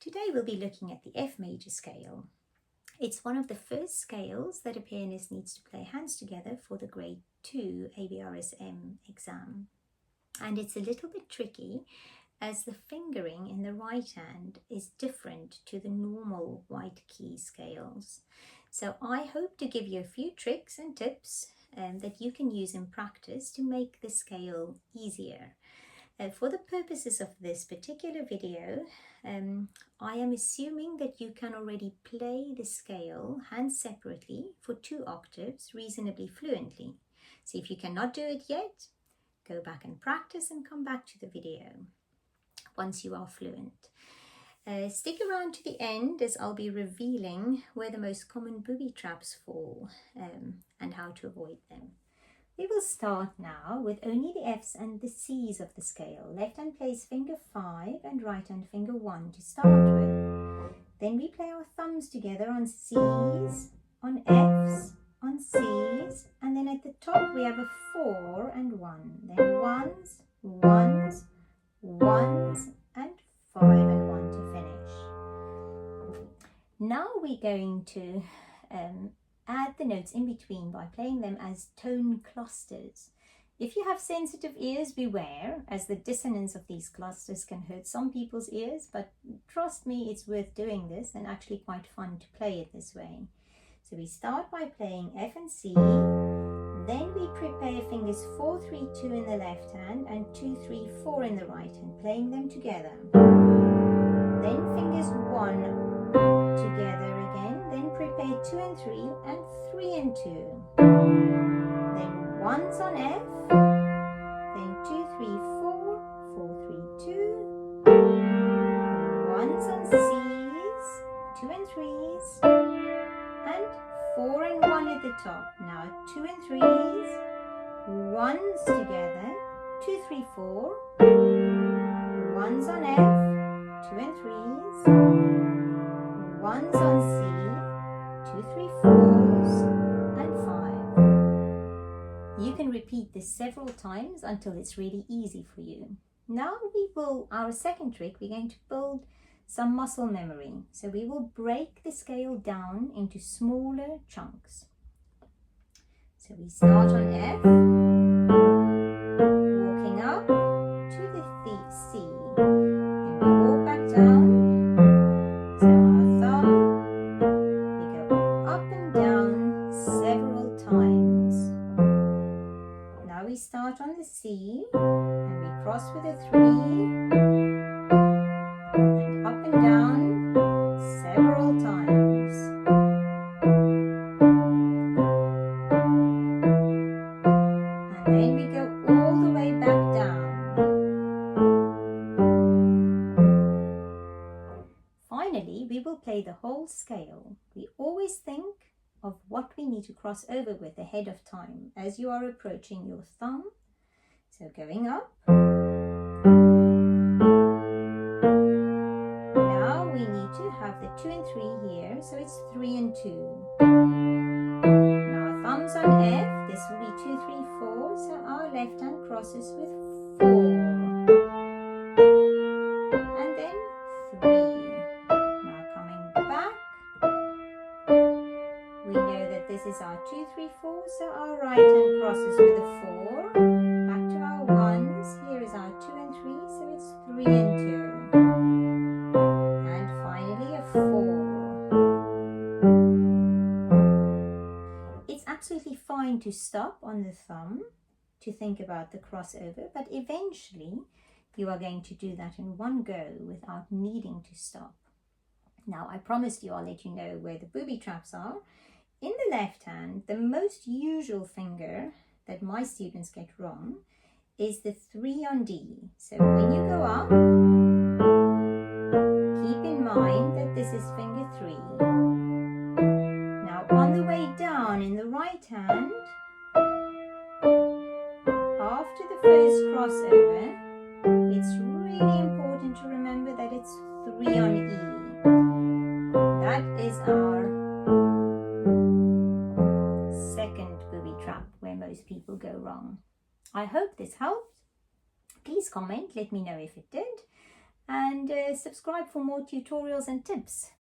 Today we'll be looking at the F major scale. It's one of the first scales that a pianist needs to play hands together for the grade 2 ABRSM exam. And it's a little bit tricky as the fingering in the right hand is different to the normal white key scales. So I hope to give you a few tricks and tips that you can use in practice to make the scale easier. For the purposes of this particular video, I am assuming that you can already play the scale hands separately for 2 octaves reasonably fluently. So if you cannot do it yet, go back and practice and come back to the video once you are fluent. Stick around to the end as I'll be revealing where the most common booby traps fall and how to avoid them. We will start now with only the F's and the C's of the scale. Left hand plays finger 5 and right hand finger 1 to start with. Then we play our thumbs together on C's, on F's, on C's, and then at the top we have a 4 and 1. Then ones, ones, ones, and 5 and 1 to finish. Now we're going to add the notes in between by playing them as tone clusters. If you have sensitive ears, beware, as the dissonance of these clusters can hurt some people's ears, but trust me, it's worth doing this and actually quite fun to play it this way. So we start by playing F and C, then we prepare fingers 4, 3, 2 in the left hand and 2, 3, 4 in the right hand, playing them together. Then fingers 1 together again, then prepare 2 and 3 and 3 and 2. Then ones on F, then 2, 3, 4, 4, 3, 2. Ones on C's, 2 and 3s, and 4 and 1 at the top. Now 2 and 3s, ones together, 2, 3, 4. Ones on F, 2 and 3s. Ones on C, 2, 3, 4s, and 5. You can repeat this several times until it's really easy for you. Now our second trick, we're going to build some muscle memory. So we will break the scale down into smaller chunks. So we start on F, walking up to the C. Then we walk back down. So our thumb, we go up and down several times. Now we start on the C and we cross with a 3 and up and down several times. And then we go all the way back down. Finally, we will play the whole scale. We always think of what we need to cross over with ahead of time as you are approaching your thumb. So going up. Now we need to have the 2 and 3 here, so it's 3 and 2. Now thumbs on F, this will be 2, 3, 4, so our left hand crosses with 4. And then 3. Now coming back, we know that this is our 2, 3, 4, so our right hand crosses with a 4. Back to our ones, here is our 2 and 3, so it's 3 and 2. And finally a 4. It's absolutely fine to stop on the thumb to think about the crossover, but eventually you are going to do that in one go without needing to stop. Now I promised you I'll let you know where the booby traps are. In the left hand, the most usual finger that my students get wrong is the 3 on D. So when you go up, keep in mind that this is finger 3. Now on the way down in the right hand, after the first crossover, it's really important to remember that it's 3 on E. That is our second booby trap where most people go wrong. I hope this helped. Please comment, let me know if it did. and subscribe for more tutorials and tips.